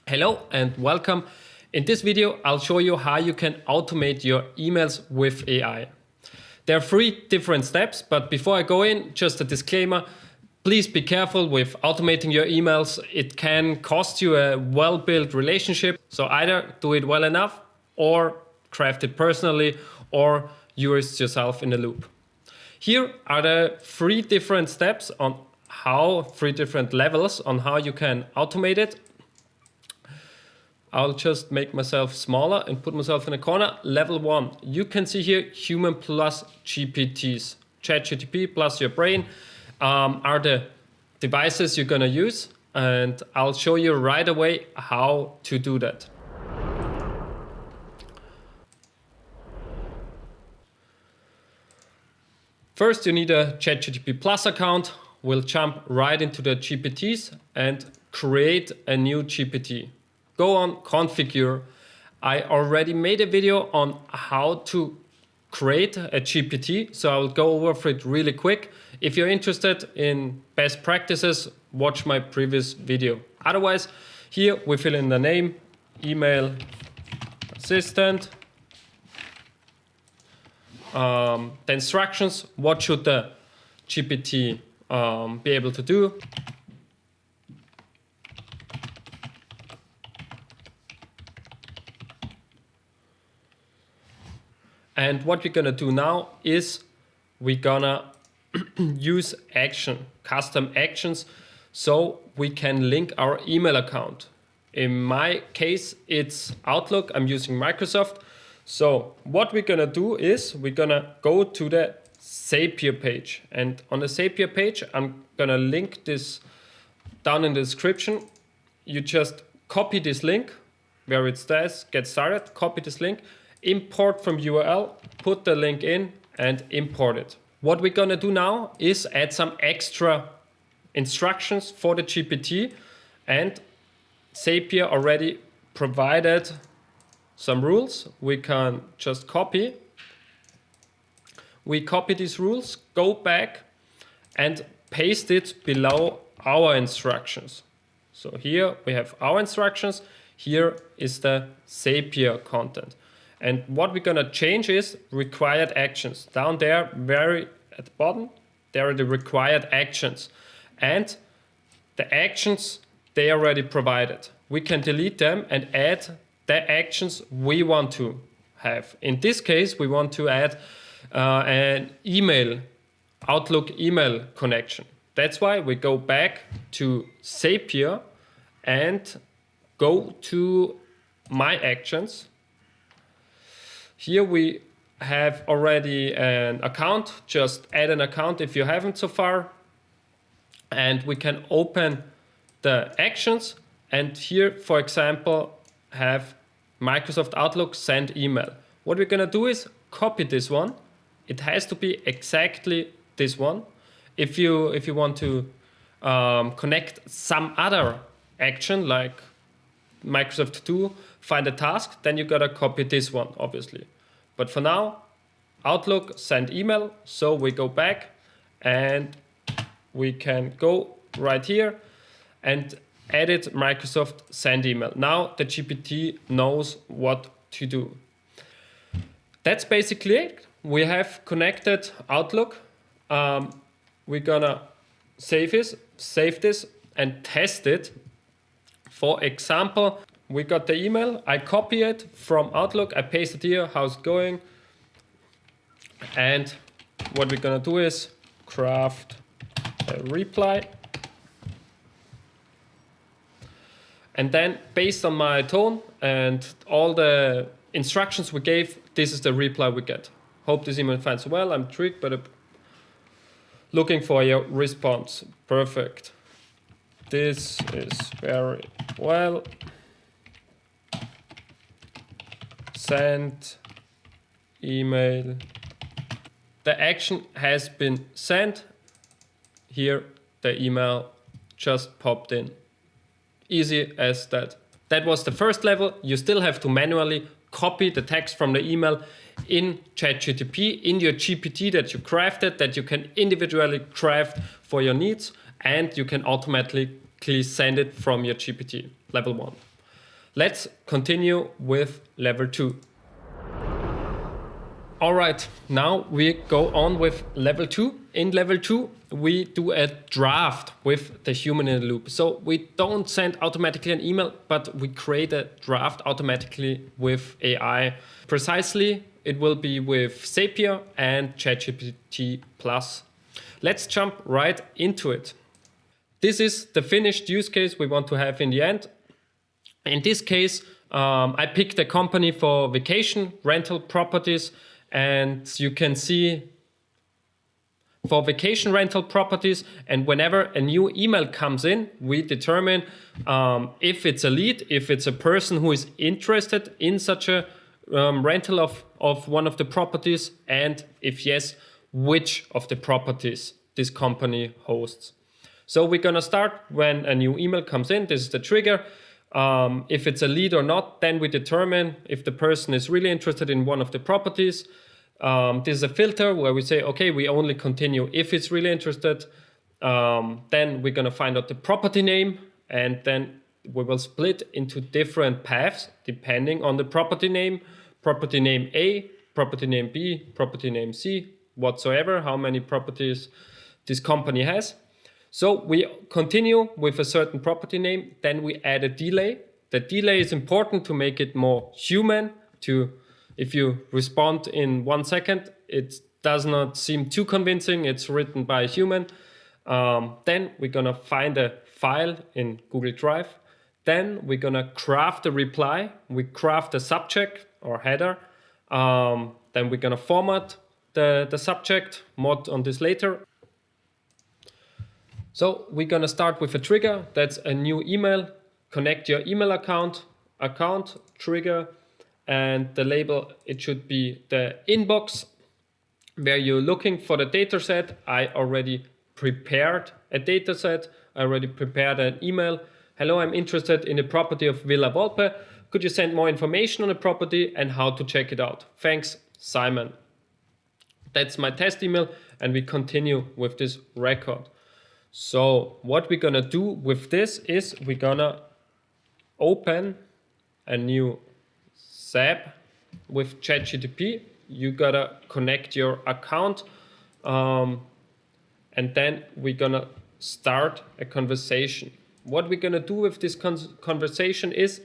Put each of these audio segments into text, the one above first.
Hello and welcome. In this video, I'll show you how you can automate your emails with AI. There are 3 different steps, but before I go in, just a disclaimer. Please be careful with automating your emails. It can cost you a well-built relationship. So either do it well enough or craft it personally or you risk yourself in the loop. Here are the 3 different steps on how, 3 different levels on how you can automate it. I'll just make myself smaller and put myself in a corner. Level 1, you can see here human plus GPTs. ChatGPT plus your brain are the devices you're gonna use, and I'll show you right away how to do that. First, you need a ChatGPT Plus account. We'll jump right into the GPTs and create a new GPT. Go on configure. I already made a video on how to create a GPT, so I'll go over it really quick. If you're interested in best practices, watch my previous video. Otherwise, here we fill in the name, email assistant, the instructions, what should the GPT be able to do. And what we're gonna do now is we're gonna use custom actions, so we can link our email account. In my case, it's Outlook. I'm using Microsoft. So what we're gonna do is we're gonna go to the Zapier page. And on the Zapier page, I'm gonna link this down in the description. You just copy this link where it says get started, copy this link, import from URL, put the link in and import it. What we're gonna do now is add some extra instructions for the GPT, and Zapier already provided some rules we can just copy. We copy these rules, go back and paste it below our instructions. So here we have our instructions, here is the Zapier content. And what we're gonna change is required actions. Down there, very at the bottom, there are the required actions. And the actions, they already provided. We can delete them and add the actions we want to have. In this case, we want to add an email, Outlook email connection. That's why we go back to Zapier and go to My Actions. Here we have already an account, just add an account if you haven't so far. And we can open the actions and here, for example, have Microsoft Outlook send email. What we're gonna do is copy this one. It has to be exactly this one. If you want to connect some other action like Microsoft To Do, find a task, then you gotta copy this one, obviously. But for now, Outlook send email, so we go back and we can go right here and edit Microsoft send email. Now the GPT knows what to do. That's basically it. We have connected Outlook. We're gonna save this and test it. For example, we got the email, I copy it from Outlook, I paste it here, how's it going? And what we're gonna do is craft a reply. And then based on my tone and all the instructions we gave, this is the reply we get. Hope this email finds you well, I'm intrigued, but looking for your response. Perfect. This is very well. Send email. The action has been sent. Here the email just popped in. Easy as that. That was the first level. You still have to manually copy the text from the email in ChatGPT, in your GPT that you crafted, that you can individually craft for your needs, and you can automatically send it from your GPT, level 1. Let's continue with level 2. All right, now we go on with level 2. In level 2, we do a draft with the human in the loop. So we don't send automatically an email, but we create a draft automatically with AI. Precisely, it will be with Zapier and ChatGPT+. Let's jump right into it. This is the finished use case we want to have in the end. In this case, I picked a company for vacation rental properties, and you can see for vacation rental properties, and whenever a new email comes in, we determine if it's a lead, if it's a person who is interested in such a rental of one of the properties, and if yes, which of the properties this company hosts. So we're gonna start when a new email comes in. This is the trigger. If it's a lead or not, then we determine if the person is really interested in one of the properties. This is a filter where we say, okay, we only continue if it's really interested. Then we're gonna find out the property name, and then we will split into different paths depending on the property name A, property name B, property name C, whatsoever, how many properties this company has. So we continue with a certain property name, then we add a delay. The delay is important to make it more human. If you respond in 1 second, it does not seem too convincing. It's written by a human. Then we're gonna find a file in Google Drive. Then we're gonna craft a reply. We craft a subject or header. Then we're gonna format the subject, more on this later. So we're gonna start with a trigger. That's a new email. Connect your email account, trigger, and the label, it should be the inbox where you're looking for the data set. I already prepared a data set. I already prepared an email. Hello, I'm interested in the property of Villa Volpe. Could you send more information on the property and how to check it out? Thanks, Simon. That's my test email, and we continue with this record. So what we're gonna do with this is we're gonna open a new Zap with ChatGPT. You gotta connect your account, and then we're gonna start a conversation. What we're gonna do with this conversation is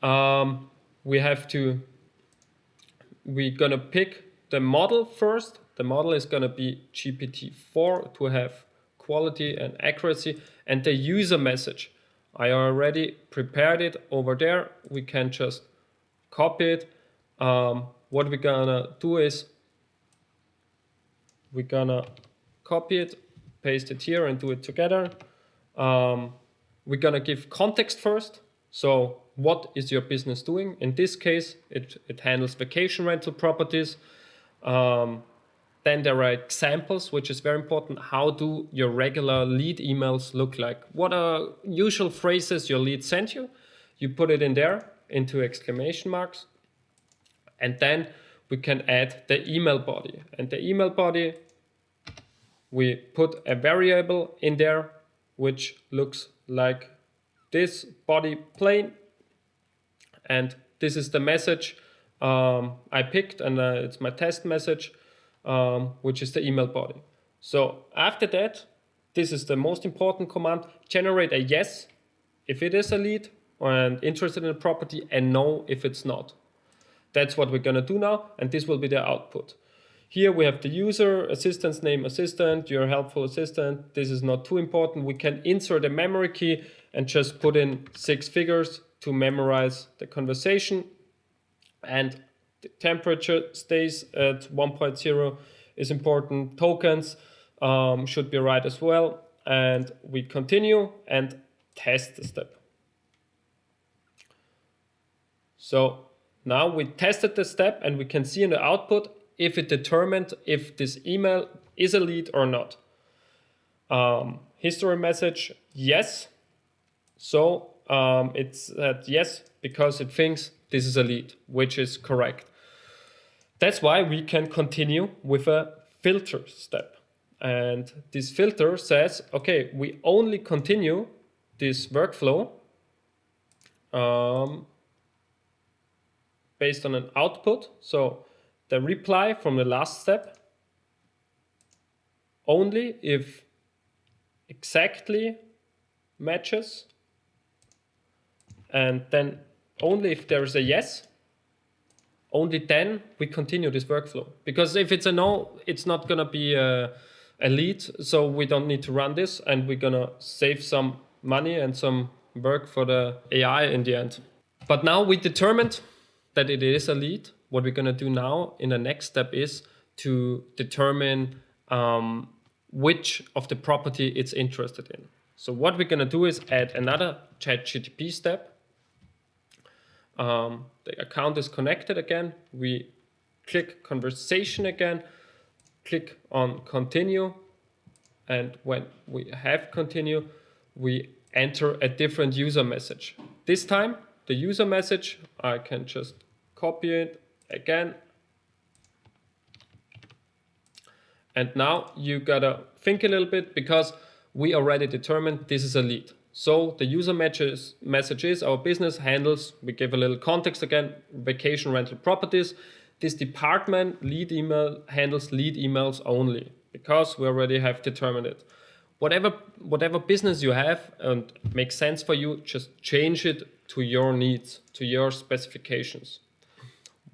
we're gonna pick the model first. The model is gonna be GPT-4 to have quality and accuracy, and the user message. I already prepared it over there. We can just copy it. What we're gonna do is we're gonna copy it, paste it here, and do it together. We're gonna give context first. So what is your business doing? In this case, it handles vacation rental properties. Then there are examples, which is very important. How do your regular lead emails look like? What are usual phrases your lead sent you? You put it in there, into exclamation marks. And then we can add the email body. And the email body, we put a variable in there, which looks like this body plain. And this is the message I picked, and it's my test message. Which is the email body. So after that, this is the most important command: generate a yes if it is a lead and interested in a property, and no if it's not. That's what we're gonna do now, and this will be the output. Here we have the user, assistant's name, assistant, your helpful assistant. This is not too important. We can insert a memory key and just put in 6 figures to memorize the conversation. And the temperature stays at 1.0 is important. Tokens should be right as well. And we continue and test the step. So now we tested the step, and we can see in the output if it determined if this email is a lead or not. History message, yes. So it's at yes because it thinks this is a lead, which is correct. That's why we can continue with a filter step. And this filter says, okay, we only continue this workflow based on an output. So the reply from the last step only if exactly matches, and then only if there is a yes, only then we continue this workflow. Because if it's a no, it's not gonna be a lead, so we don't need to run this, and we're gonna save some money and some work for the AI in the end. But now we determined that it is a lead. What we're gonna do now in the next step is to determine which of the property it's interested in. So what we're gonna do is add another ChatGPT step. The account is connected again. We click conversation again, click on continue, and when we have continue, we enter a different user message. This time, the user message, I can just copy it again. And now you gotta think a little bit, because we already determined this is a lead. So the user message is our business handles, we give a little context again, vacation rental properties. This department lead email handles lead emails only, because we already have determined it. Whatever business you have and makes sense for you, just change it to your needs, to your specifications.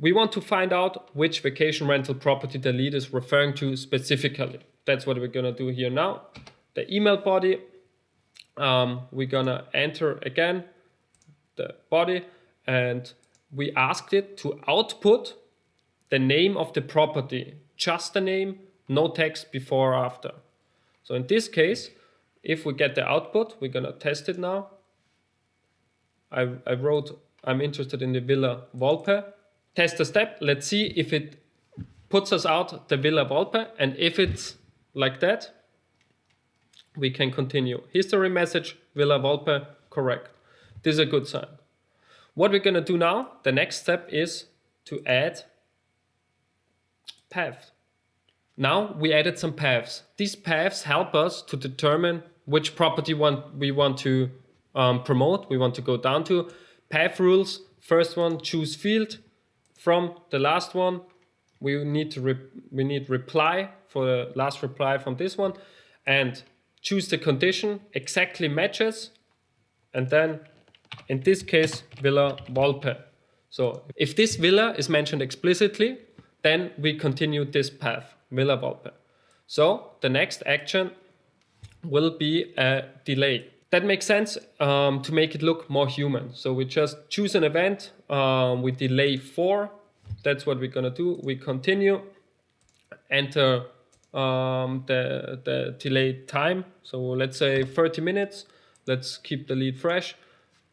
We want to find out which vacation rental property the lead is referring to specifically. That's what we're gonna do here now. The email body, we're gonna enter again the body, and we asked it to output the name of the property, just the name, no text before or after. So in this case, if we get the output, we're gonna test it now. I wrote, I'm interested in the Villa Volpe. Test the step, let's see if it puts us out the Villa Volpe, and if it's like that, we can continue. History message, Villa Volpe, correct. This is a good sign. What we're gonna do now, the next step is to add paths. Now we added some paths. These paths help us to determine which property we want to promote, we want to go down to. Path rules, first one, choose field. From the last one, we need reply for the last reply from this one, and choose the condition, exactly matches, and then in this case, Villa Volpe. So if this villa is mentioned explicitly, then we continue this path, Villa Volpe. So the next action will be a delay. That makes sense to make it look more human. So we just choose an event, we delay 4. That's what we're gonna do. We continue, enter the delayed time. So let's say 30 minutes. Let's keep the lead fresh.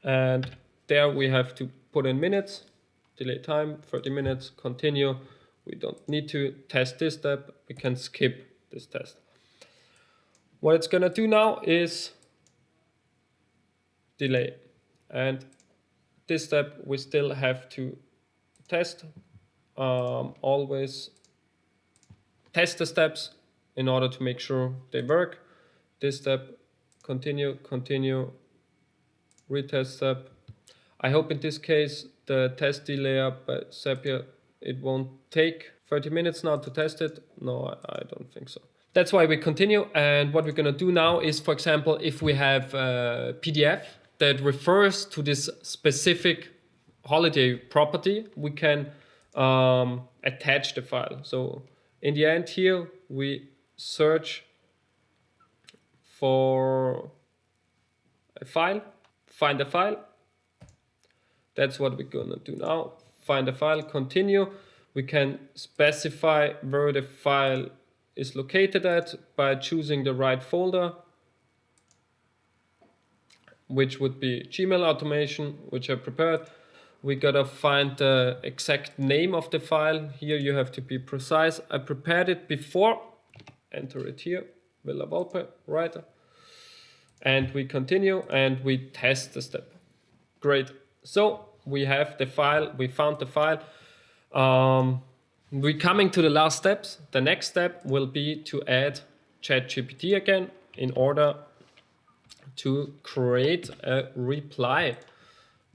And there we have to put in minutes, delay time, 30 minutes, continue. We don't need to test this step. We can skip this test. What it's gonna do now is delay. And this step we still have to test. Always test the steps in order to make sure they work. This step, continue, retest step. I hope in this case the test delay by Zapier, it won't take 30 minutes now to test it. No, I don't think so. That's why we continue. And what we're gonna do now is, for example, if we have a PDF that refers to this specific holiday property, we can attach the file. So in the end here, we search for a file, find the file. That's what we're gonna do now. Find the file, continue. We can specify where the file is located at by choosing the right folder, which would be Gmail automation, which I prepared. We gotta find the exact name of the file. Here you have to be precise. I prepared it before. Enter it here, Villa Volpe, right? And we continue and we test the step. Great. So we have the file, we found the file. We're coming to the last steps. The next step will be to add ChatGPT again in order to create a reply.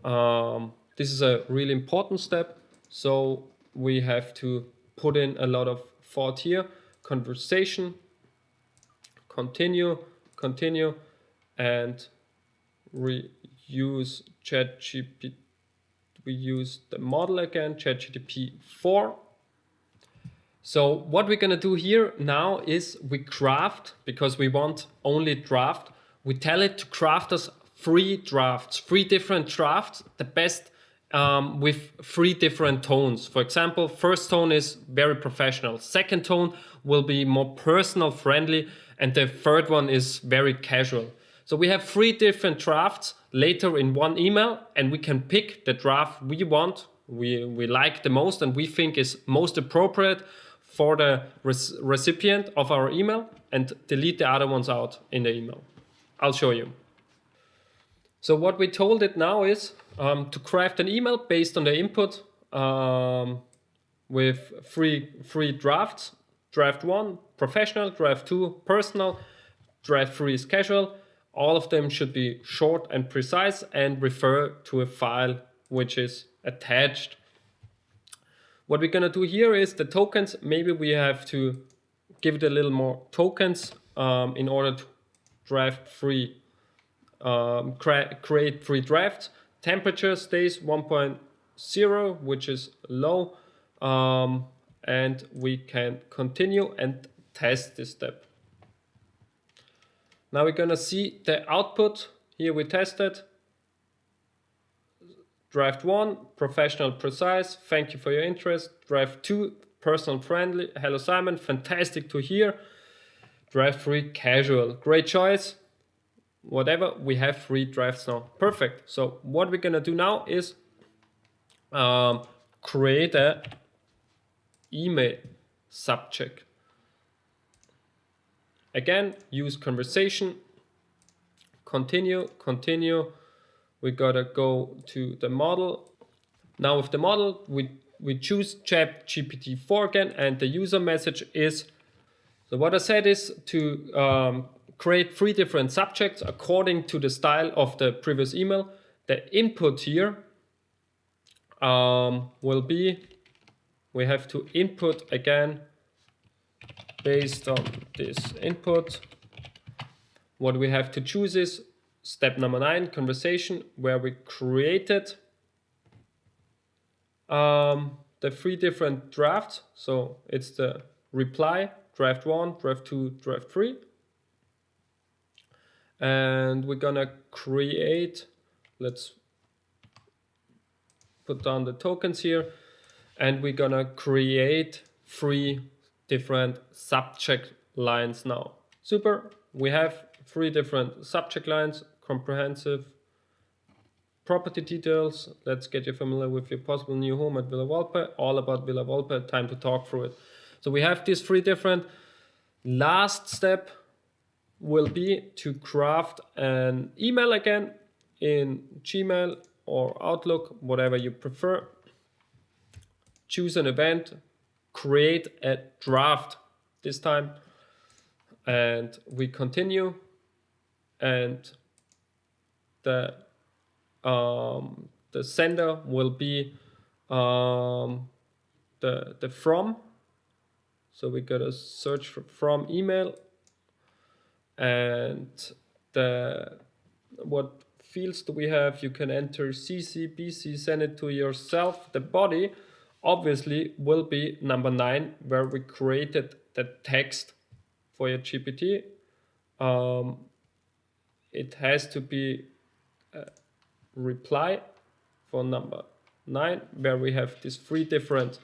This is a really important step. So we have to put in a lot of thought here. Conversation, continue, continue, and reuse ChatGPT. We use the model again, ChatGPT 4. So what we're gonna do here now is we craft, because we want only draft, we tell it to craft us 3 drafts, 3 different drafts, the best with 3 different tones. For example, first tone is very professional, second tone will be more personal friendly, and the third one is very casual. So we have 3 different drafts later in one email, and we can pick the draft we want, we like the most, and we think is most appropriate for the recipient of our email, and delete the other ones out in the email. I'll show you. So what we told it now is to craft an email based on the input with three drafts. Draft 1, professional. Draft 2, personal. Draft 3 is casual. All of them should be short and precise and refer to a file which is attached. What we're gonna do here is the tokens. Maybe we have to give it a little more tokens in order to draft 3, create 3 drafts. Temperature stays 1.0, which is low, and we can continue and test this step. Now we're gonna see the output. Here we tested. Draft 1, professional, precise. Thank you for your interest. Draft 2, personal, friendly. Hello Simon, fantastic to hear. Draft 3, casual. Great choice. Whatever, we have 3 drafts now. Perfect. So what we're gonna do now is create a email subject. Again, use conversation. Continue, continue. We gotta go to the model. Now with the model, we choose ChatGPT 4 again, and the user message is, so what I said is to create 3 different subjects according to the style of the previous email. The input here will be, we have to input again based on this input. What we have to choose is step number 9, conversation, where we created the 3 different drafts. So it's the reply, draft 1, draft 2, draft 3. And we're gonna create, let's put down the tokens here, and we're gonna create 3 different subject lines now. Super, we have 3 different subject lines: comprehensive, property details, let's get you familiar with your possible new home at Villa Volpe, all about Villa Volpe, time to talk through it. So we have these 3 different. Last step will be to craft an email again in Gmail or Outlook, whatever you prefer. Choose an event, create a draft this time, and we continue. And the sender will be the from. So we gotta search for from email, and what fields do we have? You can enter CC, BC, send it to yourself. The body obviously will be number 9, where we created the text for your GPT. It has to be a reply for number 9, where we have these 3 different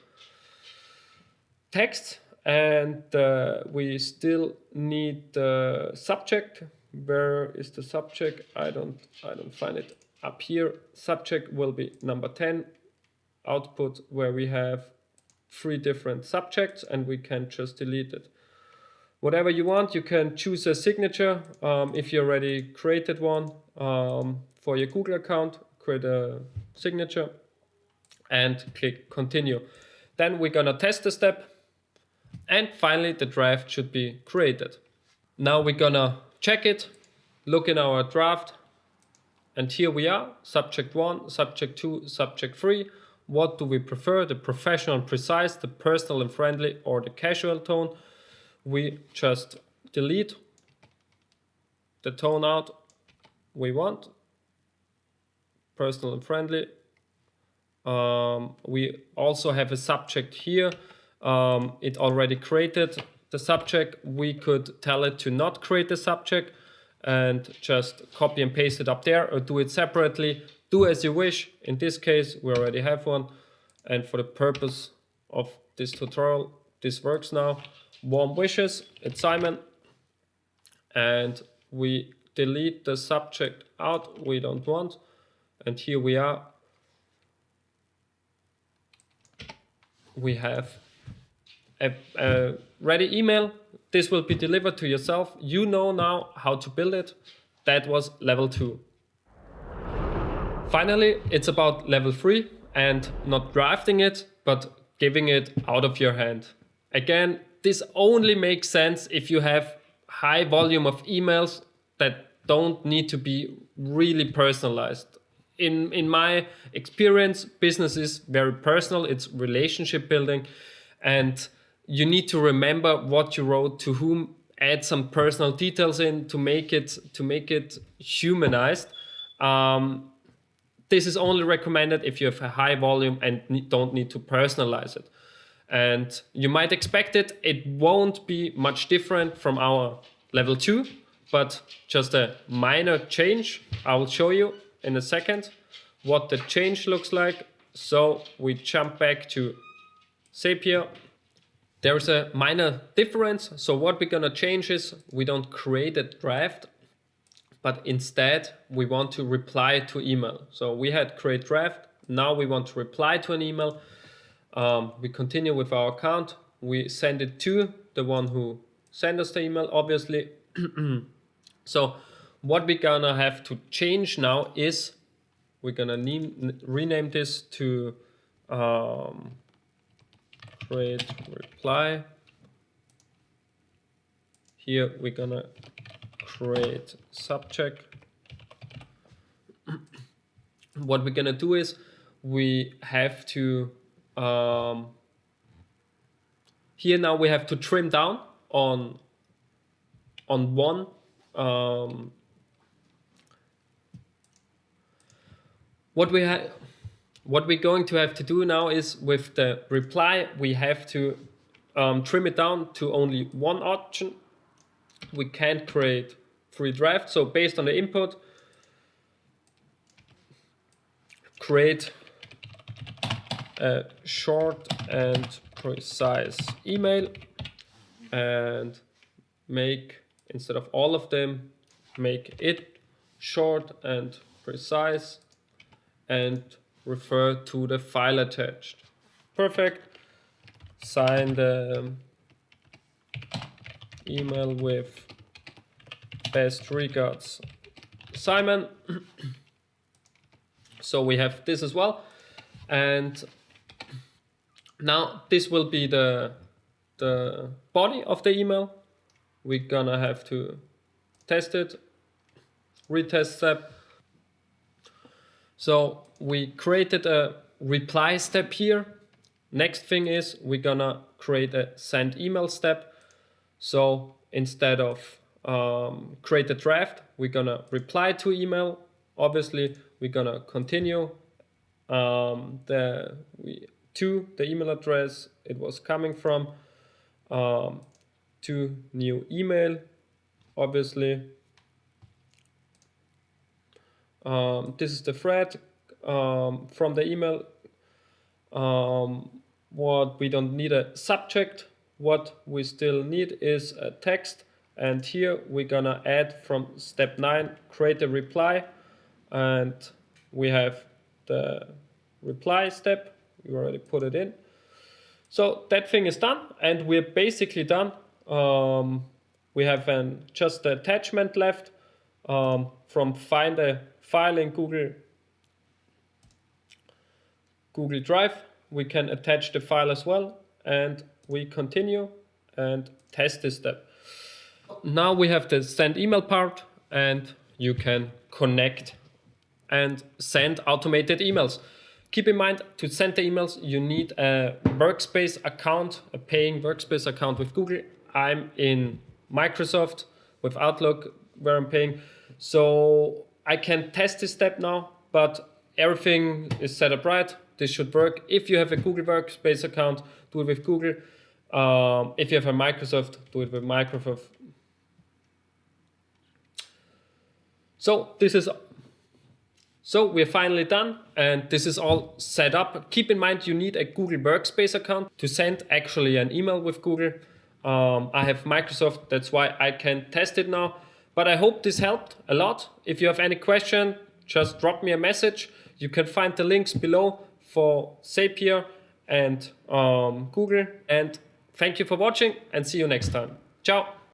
texts, and we still need the subject. Where is the subject? I don't find it. Up here, subject will be number 10. Output, where we have 3 different subjects, and we can just delete it. Whatever you want, you can choose a signature. If you already created one for your Google account, create a signature and click continue. Then we're gonna test the step, and finally the draft should be created. Now we're gonna check it, look in our draft, And here we are, subject 1, subject 2, subject 3. What do we prefer, the professional and precise, the personal and friendly, or the casual tone? We just delete the tone out we want, personal and friendly. We also have a subject here. It already created the subject. We could tell it to not create the subject and just copy and paste it up there, or do it separately. Do as you wish. In this case, we already have one. And for the purpose of this tutorial, this works now. Warm wishes, it's Simon. And we delete the subject out we don't want. And here we are. We have a ready email. This will be delivered to yourself. You know now how to build it. That was level 2. Finally, it's about level 3 and not drafting it, but giving it out of your hand. Again, this only makes sense if you have high volume of emails that don't need to be really personalized. In my experience, business is very personal. It's relationship building, and you need to remember what you wrote to whom. Add some personal details in to make it humanized. This is only recommended if you have a high volume and don't need to personalize it. And you might expect it. It won't be much different from our level 2, but just a minor change. I will show you in a second what the change looks like. So we jump back to Zapier. There's a minor difference. So what we're gonna change is we don't create a draft, but instead we want to reply to email. So we had create draft. Now we want to reply to an email. We continue with our account. We send it to the one who sent us the email, obviously. So what we're gonna have to change now is we're gonna rename this to create reply. Here we're gonna create subject. What we're gonna do is we have to here now we have to trim down on one. What we're going to have to do now is with the reply, we have to trim it down to only one option. We can't create 3 drafts. So based on the input, create a short and precise email, and make, instead of all of them, make it short and precise and refer to the file attached. Perfect. Sign the email with best regards, Simon. So we have this as well. And now this will be the body of the email. We're gonna have to test it, retest step. So we created a reply step here. Next thing is we're gonna create a send email step. So instead of create a draft, we're gonna reply to email. Obviously, we're gonna continue to the email address it was coming from, to new email, obviously. This is the thread from the email. What we don't need a subject. What we still need is a text. And here we're gonna add from step 9, create a reply. And we have the reply step. We already put it in. So that thing is done, and we're basically done. We have just the attachment left from find a file in Google Drive. We can attach the file as well, and we continue and test this step. Now we have the send email part, and you can connect and send automated emails. Keep in mind, to send the emails, you need a workspace account, a paying workspace account with Google. I'm in Microsoft with Outlook where I'm paying. So I can test this step now, but everything is set up right. This should work. If you have a Google workspace account, do it with Google. If you have a Microsoft, do it with Microsoft. So we're finally done, and this is all set up. Keep in mind, you need a Google Workspace account to send actually an email with Google. I have Microsoft, that's why I can test it now. But I hope this helped a lot. If you have any question, just drop me a message. You can find the links below for Zapier and Google. And thank you for watching, and see you next time. Ciao.